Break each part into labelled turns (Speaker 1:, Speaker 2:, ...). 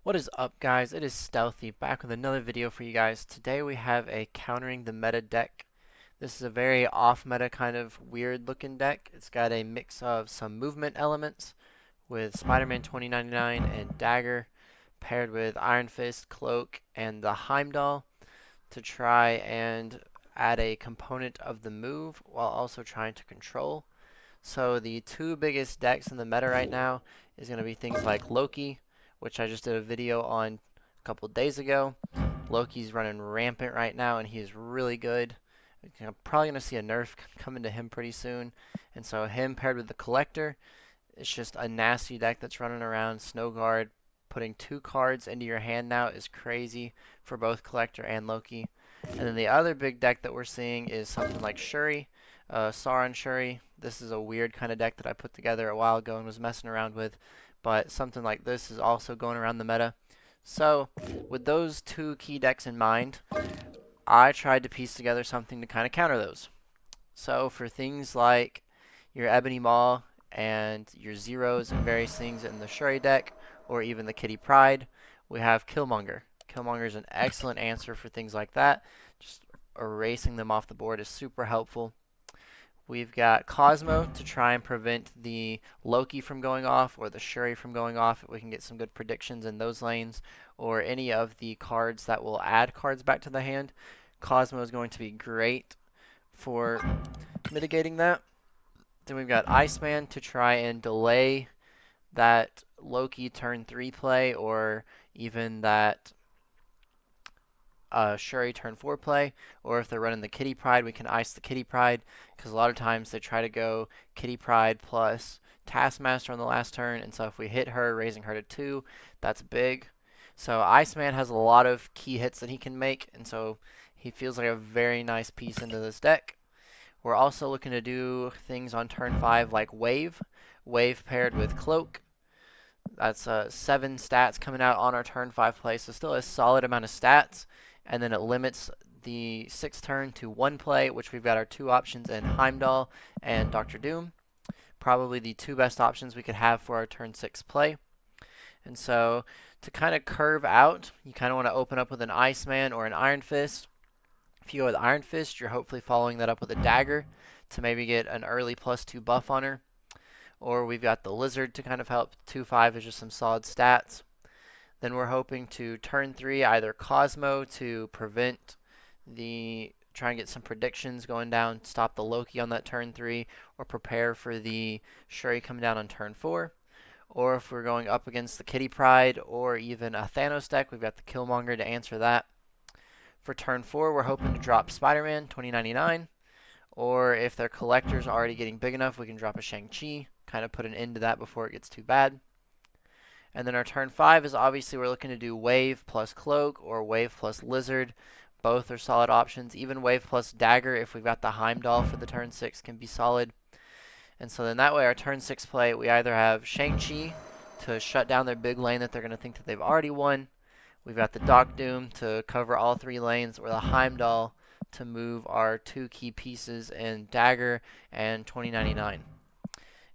Speaker 1: What is up, guys? It is Stealthy back with another video for you guys. Today we have a countering the meta deck. This is a very off meta kind of weird looking deck. It's got a mix of some movement elements with Spider-Man 2099 and Dagger paired with Iron Fist, Cloak, and the Heimdall to try and add a component of the move while also trying to control. So the two biggest decks in the meta right now is going to be things like Loki, which I just did a video on a couple days ago. Loki's running rampant right now, and he's really good. I'm probably going to see a nerf coming to him pretty soon. And so him paired with the Collector, it's just a nasty deck that's running around. Snow Guard, putting 2 cards into your hand now is crazy for both Collector and Loki. And then the other big deck that we're seeing is something like Shuri, Sauron Shuri. This is a weird kind of deck that I put together a while ago and was messing around with, but something like this is also going around the meta. So with those two key decks in mind, I tried to piece together something to kind of counter those. So for things like your Ebony Maw and your Zeros and various things in the Shuri deck, or even the Kitty Pryde, we have Killmonger. Killmonger is an excellent answer for things like that. Just erasing them off the board is super helpful. We've got Cosmo to try and prevent the Loki from going off or the Shuri from going off. If we can get some good predictions in those lanes, or any of the cards that will add cards back to the hand, Cosmo is going to be great for mitigating that. Then we've got Iceman to try and delay that Loki turn 3 play, or even that Shuri turn 4 play, or if they're running the Kitty Pryde, we can ice the Kitty Pryde, because a lot of times they try to go Kitty Pryde plus Taskmaster on the last turn, and so if we hit her, raising her to 2, that's big. So Iceman has a lot of key hits that he can make, and so he feels like a very nice piece into this deck. We're also looking to do things on turn 5 like Wave. Wave paired with Cloak. That's 7 stats coming out on our turn 5 play, so still a solid amount of stats. And then it limits the 6th turn to 1 play, which we've got our 2 options in Heimdall and Doctor Doom. Probably the 2 best options we could have for our turn 6 play. And so to kind of curve out, you kind of want to open up with an Iceman or an Iron Fist. If you go with Iron Fist, you're hopefully following that up with a Dagger to maybe get an early +2 buff on her. Or we've got the Lizard to kind of help. 2/5 is just some solid stats. Then we're hoping to turn 3 either Cosmo to prevent try and get some predictions going down, stop the Loki on that turn 3, or prepare for the Shuri coming down on turn 4. Or if we're going up against the Kitty Pryde or even a Thanos deck, we've got the Killmonger to answer that. For turn 4, we're hoping to drop Spider-Man 2099. Or if their Collector's already getting big enough, we can drop a Shang-Chi, kind of put an end to that before it gets too bad. And then our turn 5 is obviously we're looking to do Wave plus Cloak or Wave plus Lizard. Both are solid options. Even Wave plus Dagger, if we've got the Heimdall for the turn 6, can be solid. And so then that way our turn 6 play, we either have Shang-Chi to shut down their big lane that they're going to think that they've already won. We've got the Doc Doom to cover all 3 lanes, or the Heimdall to move our 2 key pieces in Dagger and 2099.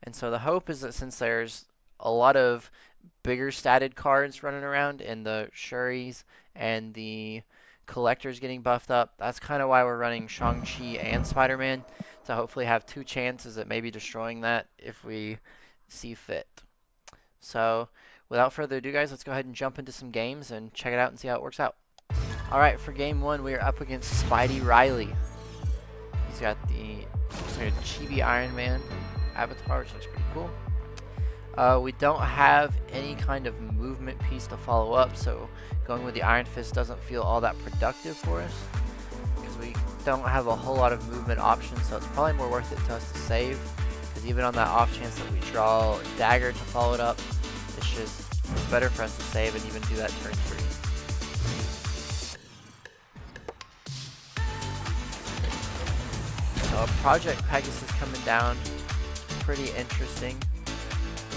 Speaker 1: And so the hope is that since there's a lot of bigger statted cards running around in the Shuris and the Collectors getting buffed up, that's kind of why we're running Shang-Chi and Spider-Man, to hopefully have 2 chances at maybe destroying that if we see fit. So without further ado, guys, let's go ahead and jump into some games and check it out and see how it works out. Alright, for game 1, we are up against Spidey Riley. He's got the Chibi Iron Man avatar, which looks pretty cool. We don't have any kind of movement piece to follow up, so going with the Iron Fist doesn't feel all that productive for us, because we don't have a whole lot of movement options, so it's probably more worth it to us to save, because even on that off chance that we draw Dagger to follow it up, it's better for us to save and even do that turn 3. So Project Pegasus coming down, pretty interesting.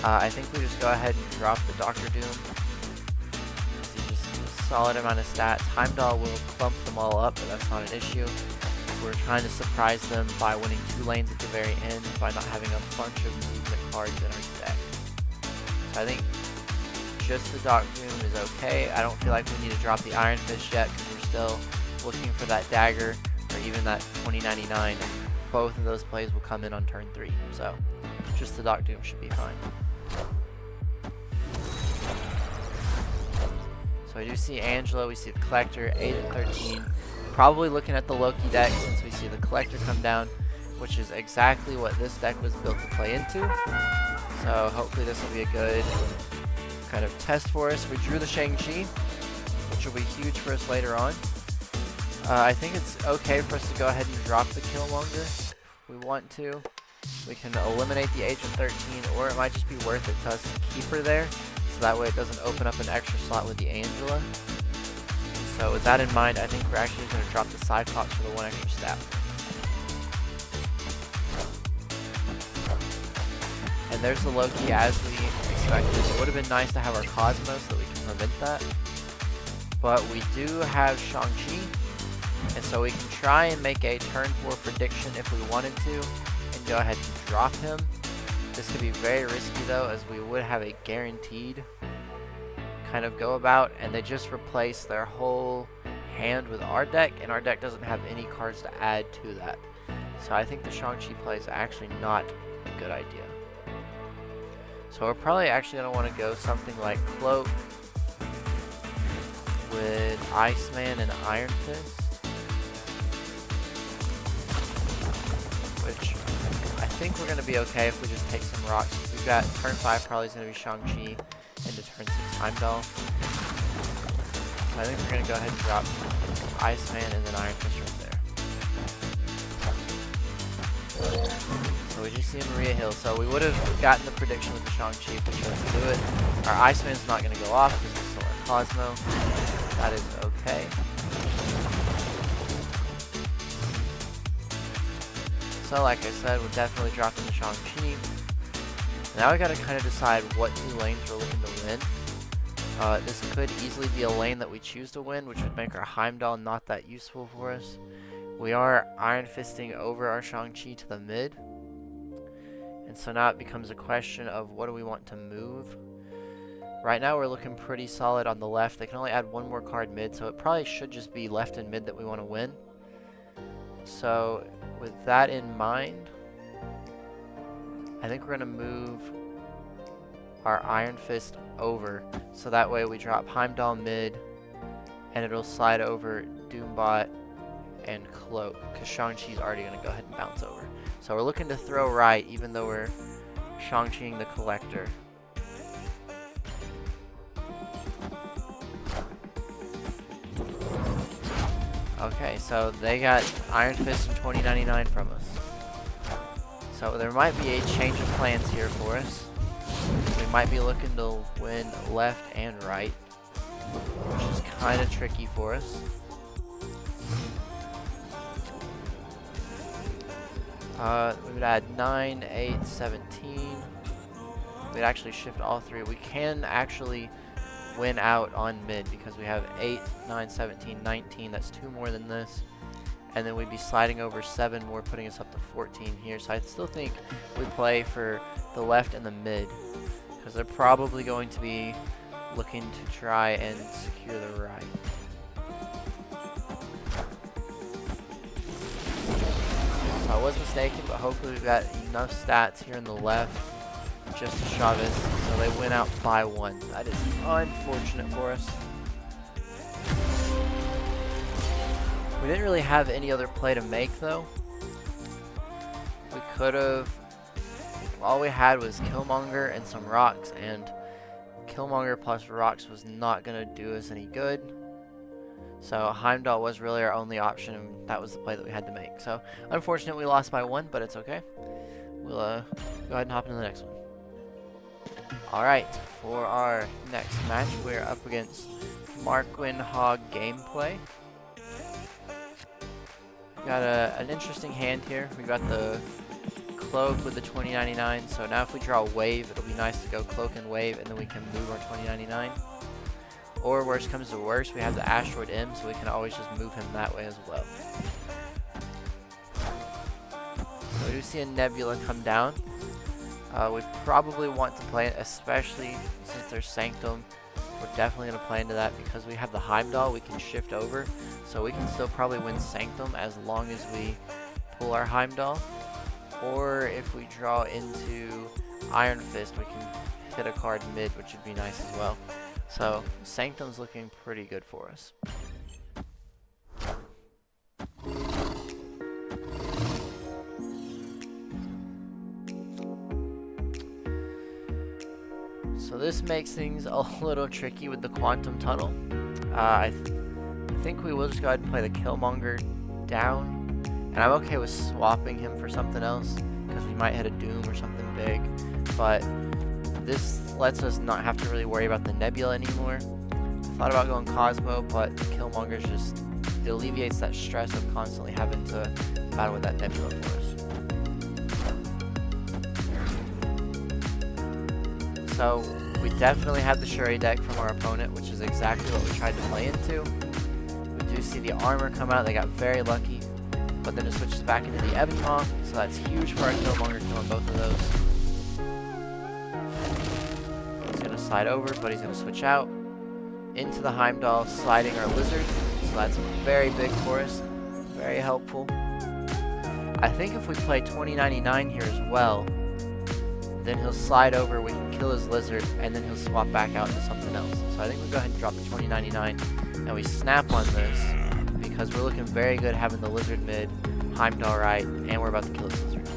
Speaker 1: I think we just go ahead and drop the Doctor Doom. He's just a solid amount of stats. Heimdall will clump them all up, but that's not an issue. We're trying to surprise them by winning 2 lanes at the very end by not having a bunch of movement cards in our deck. So I think just the Doc Doom is okay. I don't feel like we need to drop the Iron Fist yet because we're still looking for that dagger or even that 2099. And both of those plays will come in on turn 3. So just the Doc Doom should be fine. So I do see Angela, we see the Collector, 8 and 13. Probably looking at the Loki deck since we see the Collector come down, which is exactly what this deck was built to play into. So hopefully this will be a good kind of test for us. We drew the Shang-Chi, which will be huge for us later on. I think it's okay for us to go ahead and drop the Killmonger if we want to. We can eliminate the Agent 13, or it might just be worth it to us to keep her there, so that way it doesn't open up an extra slot with the Angela. So with that in mind, I think we're actually going to drop the Cyclops for the 1 extra stab. And there's the Loki as we expected. It would have been nice to have our Cosmo so that we can prevent that. But we do have Shang-Chi, and so we can try and make a turn 4 prediction if we wanted to, and go ahead and drop him. This could be very risky though, as we would have a guaranteed kind of go about, and they just replace their whole hand with our deck, and our deck doesn't have any cards to add to that. So I think the Shang-Chi play is actually not a good idea. So we're probably actually going to want to go something like Cloak with Iceman and Iron Fist, which I think we're going to be okay if we just take some rocks. We've got turn 5 probably is going to be Shang-Chi, into turn 6 Heimdall. So I think we're going to go ahead and drop Iceman and then Iron Fist right there. So we just see Maria Hill. So we would have gotten the prediction with the Shang-Chi if we chose to do it. Our Iceman's not going to go off because it's still our Cosmo. That is okay. So like I said, we're definitely dropping the Shang-Chi. Now we gotta kind of decide what 2 lanes we're looking to win. This could easily be a lane that we choose to win, which would make our Heimdall not that useful for us. We are Iron Fisting over our Shang-Chi to the mid. And so now it becomes a question of what do we want to move. Right now we're looking pretty solid on the left. They can only add 1 more card mid, so it probably should just be left and mid that we want to win. So with that in mind, I think we're going to move our Iron Fist over, so that way we drop Heimdall mid, and it'll slide over Doombot and Cloak, because Shang-Chi's already going to go ahead and bounce over. So we're looking to throw right, even though we're Shang-Chiing the Collector. Okay, so they got Iron Fist and 2099 from us. So there might be a change of plans here for us. We might be looking to win left and right, which is kind of tricky for us. We would add 9, 8, 17. We'd actually shift all 3. We can actually win out on mid because we have 8, 9, 17, 19. That's 2 more than this. And then we'd be sliding over 7 more, putting us up to 14 here. So I still think we play for the left and the mid, because they're probably going to be looking to try and secure the right. So I was mistaken, but hopefully we've got enough stats here in the left just to shove us. So they win out by 1. That is unfortunate for us. We didn't really have any other play to make though. We could have, all we had was Killmonger and some rocks, and Killmonger plus rocks was not going to do us any good. So Heimdall was really our only option, and that was the play that we had to make. So unfortunately we lost by 1, but it's okay. We'll go ahead and hop into the next one. Alright, for our next match we're up against Marquin Hog Gameplay. Got an interesting hand here. We got the Cloak with the 2099, so now if we draw a wave, it'll be nice to go Cloak and wave, and then we can move our 2099. Or worst comes to worst, we have the Asteroid M, so we can always just move him that way as well. So we do see a Nebula come down. We probably want to play it, especially since there's Sanctum. We're definitely going to play into that because we have the Heimdall, we can shift over. So we can still probably win Sanctum as long as we pull our Heimdall. Or if we draw into Iron Fist, we can hit a card mid, which would be nice as well. So Sanctum's looking pretty good for us. So this makes things a little tricky with the Quantum Tunnel. I think we will just go ahead and play the Killmonger down. And I'm okay with swapping him for something else, because we might hit a Doom or something big. But this lets us not have to really worry about the Nebula anymore. I thought about going Cosmo, but Killmonger's just, it alleviates that stress of constantly having to battle with that Nebula for us. So we definitely have the Shuri deck from our opponent, which is exactly what we tried to play into. We do see the armor come out, they got very lucky, but then it switches back into the Evanton, so that's huge for our Killmonger, killing both of those. He's going to slide over, but he's going to switch out into the Heimdall, sliding our Lizard, so that's very big for us, very helpful. I think if we play 2099 here as well, then he'll slide over, we can kill his Lizard, and then he'll swap back out into something else. So I think we go ahead and drop the 2099, and we snap on this, because we're looking very good having the Lizard mid, Heimdall right, and we're about to kill his Lizard.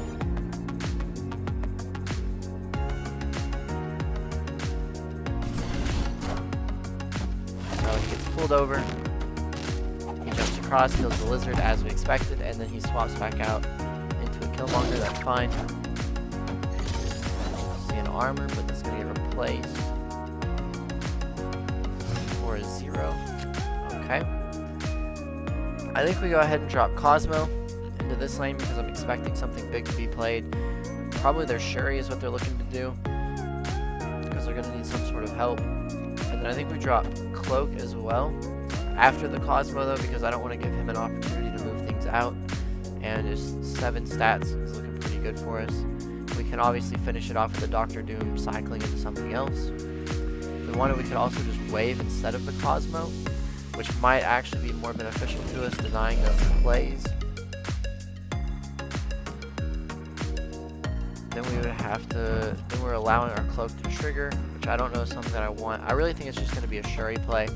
Speaker 1: So he gets pulled over, he jumps across, kills the Lizard as we expected, and then he swaps back out into a Killmonger, that's fine. Armor, but that's going to get replaced for a 0. Okay. I think we go ahead and drop Cosmo into this lane because I'm expecting something big to be played. Probably their Shuri is what they're looking to do because they're going to need some sort of help. And then I think we drop Cloak as well after the Cosmo though, because I don't want to give him an opportunity to move things out. And his 7 stats is looking pretty good for us. We can obviously finish it off with the Dr. Doom cycling into something else. If we wanted, we could also just wave instead of the Cosmo, which might actually be more beneficial to us, denying those plays. Then we would have to, then we're allowing our Cloak to trigger, which I don't know is something that I want. I really think it's just going to be a Shuri play,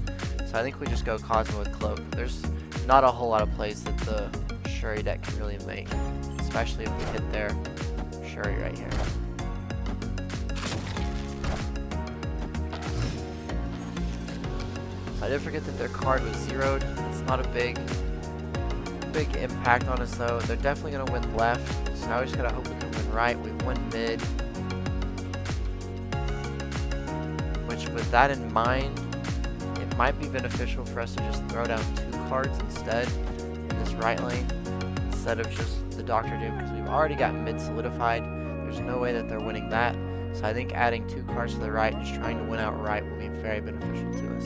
Speaker 1: so I think we just go Cosmo with Cloak. There's not a whole lot of plays that the Shuri deck can really make, especially if we hit their Shuri right here. So I did forget that their card was zeroed. It's not a big impact on us though. They're definitely going to win left, so now we just gotta hope we can win right. We win mid, which with that in mind, it might be beneficial for us to just throw down 2 cards instead in this right lane, instead of just the Dr. Doom, because we've already got mid solidified. There's no way that they're winning that. So I think adding 2 cards to the right and just trying to win out right will be very beneficial to us,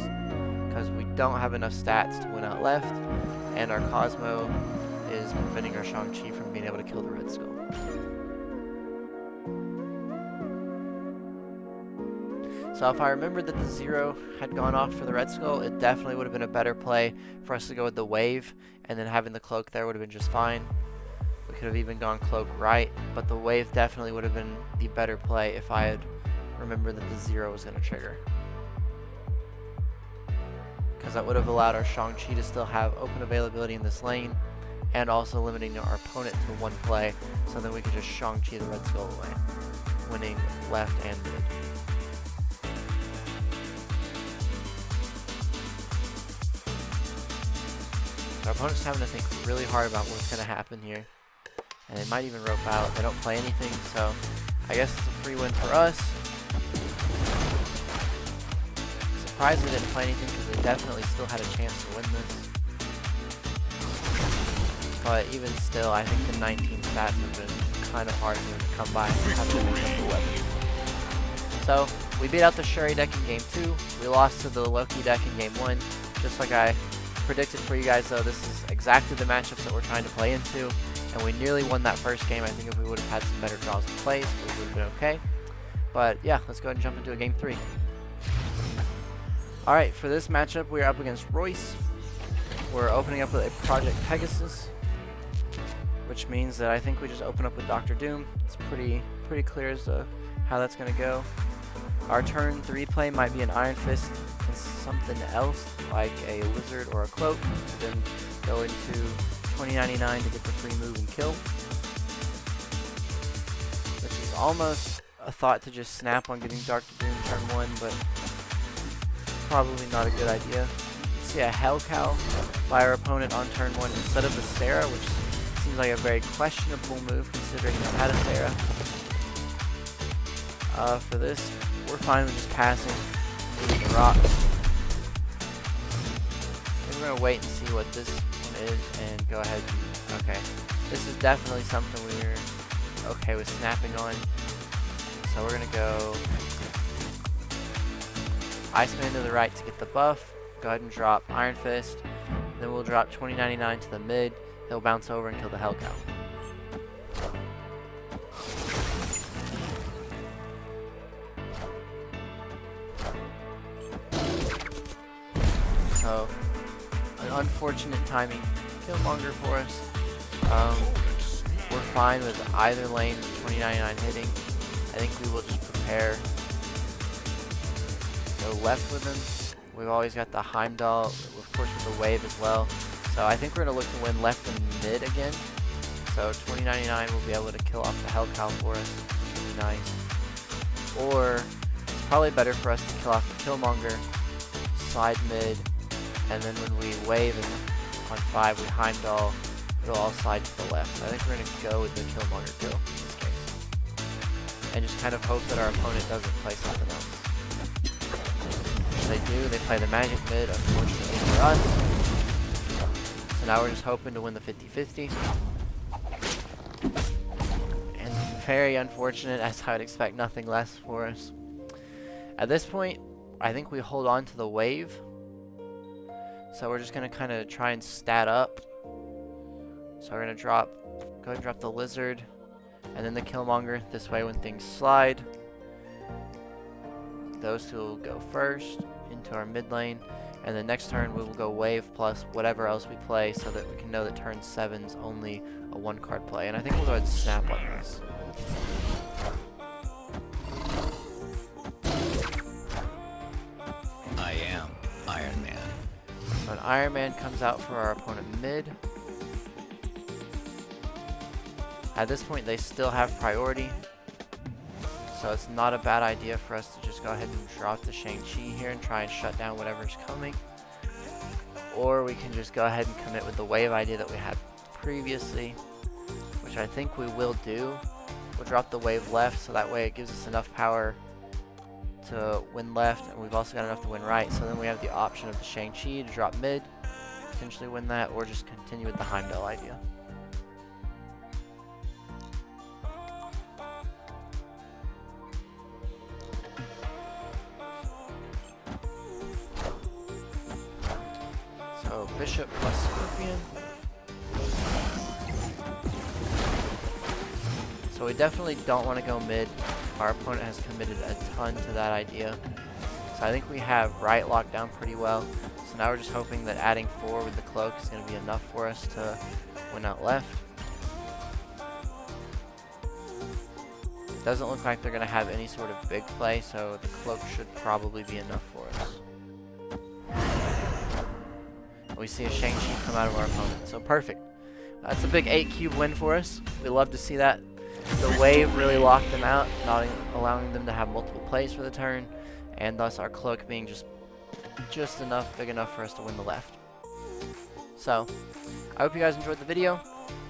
Speaker 1: because we don't have enough stats to win out left, and our Cosmo is preventing our Shang-Chi from being able to kill the Red Skull. So if I remembered that the 0 had gone off for the Red Skull, it definitely would have been a better play for us to go with the wave, and then having the Cloak there would have been just fine. We could have even gone Cloak right, but the wave definitely would have been the better play if I had remembered that the 0 was going to trigger. Because that would have allowed our Shang-Chi to still have open availability in this lane, and also limiting our opponent to 1 play, so then we could just Shang-Chi the Red Skull away, winning left and mid. Our opponent's having to think really hard about what's going to happen here. And they might even rope out. They don't play anything, so I guess it's a free win for us. Surprised they didn't play anything because they definitely still had a chance to win this. But even still, I think the 19 stats have been kind of hard for them to come by and have to make up the weapon. So, we beat out the Shuri deck in Game 2. We lost to the Loki deck in Game 1. Just like I predicted for you guys though, this is exactly the matchups that we're trying to play into. and we nearly won that first game. I think if we would have had some better draws in place, we would have been okay. But yeah, let's go ahead and jump into a game 3. Alright, for this matchup, we're up against Royce. We're opening up with a Project Pegasus, which means that I think we just open up with Dr. Doom. It's pretty clear as to how that's going to go. Our turn 3 play might be an Iron Fist and something else, like a Lizard or a Cloak, and then go into 2099 to get the free move and kill. Which is almost a thought to just snap on getting Dr. Doom turn 1, but probably not a good idea. See a Hell Cow by our opponent on turn 1 instead of the Sarah, which seems like a very questionable move considering he had a Sarah. For this, we're fine with just passing through the rocks. And we're going to wait and see what this one is and go ahead and, okay. This is definitely something we're okay with snapping on. So we're going to go Iceman to the right to get the buff. Go ahead and drop Iron Fist. Then we'll drop 2099 to the mid. He'll bounce over and kill the Hell Cow. So, an unfortunate timing Killmonger for us. We're fine with either lane 2099 hitting. I think we will just prepare. Go left with him. We've always got the Heimdall, of course with the wave as well. So I think we're going to look to win left and mid again. So 2099 will be able to kill off the Hell Cow for us, which is really nice. Or it's probably better for us to kill off the Killmonger, slide mid, and then when we wave on 5 we Heimdall, it'll all slide to the left. So I think we're going to go with the Killmonger kill in this case. And just kind of hope that our opponent doesn't play something else. If they do, they play the magic mid, unfortunately for us. So now we're just hoping to win the 50-50. And very unfortunate, as I would expect nothing less for us. At this point, I think we hold on to the wave. So we're just going to kind of try and stat up. So we're going to go ahead and drop the Lizard, and then the Killmonger. This way when things slide, those two will go first into our mid lane, and then next turn we will go wave plus whatever else we play so that we can know that turn 7's only a 1-card play. And I think we'll go ahead and snap on this.
Speaker 2: I am Iron Man.
Speaker 1: So an Iron Man comes out for our opponent mid. At this point they still have priority, so it's not a bad idea for us to just go ahead and drop the Shang-Chi here and try and shut down whatever's coming. Or we can just go ahead and commit with the wave idea that we had previously, which I think we will do. We'll drop the wave left, so that way it gives us enough power to win left, and we've also got enough to win right. So then we have the option of the Shang-Chi to drop mid, potentially win that, or just continue with the Heimdall idea. So Bishop plus Scorpion. So we definitely don't want to go mid. Our opponent has committed a ton to that idea. So I think we have right locked down pretty well. So now we're just hoping that adding 4 with the cloak is going to be enough for us to win out left. Doesn't look like they're going to have any sort of big play, so the cloak should probably be enough for us. We see a Shang-Chi come out of our opponent, so perfect. That's a big 8-cube win for us. We love to see that. The wave really locked them out, not allowing them to have multiple plays for the turn, and thus our cloak being just enough, big enough for us to win the left. So, I hope you guys enjoyed the video.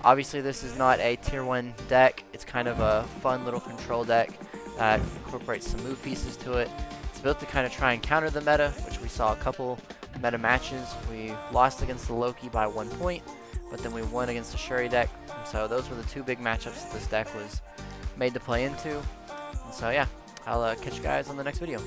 Speaker 1: Obviously this is not a tier 1 deck. It's kind of a fun little control deck that incorporates some move pieces to it. It's built to kind of try and counter the meta, which we saw a couple meta matches. We lost against the Loki by 1 point, but then we won against the Shuri deck. And so those were the 2 big matchups that this deck was made to play into. And so yeah, I'll catch you guys on the next video.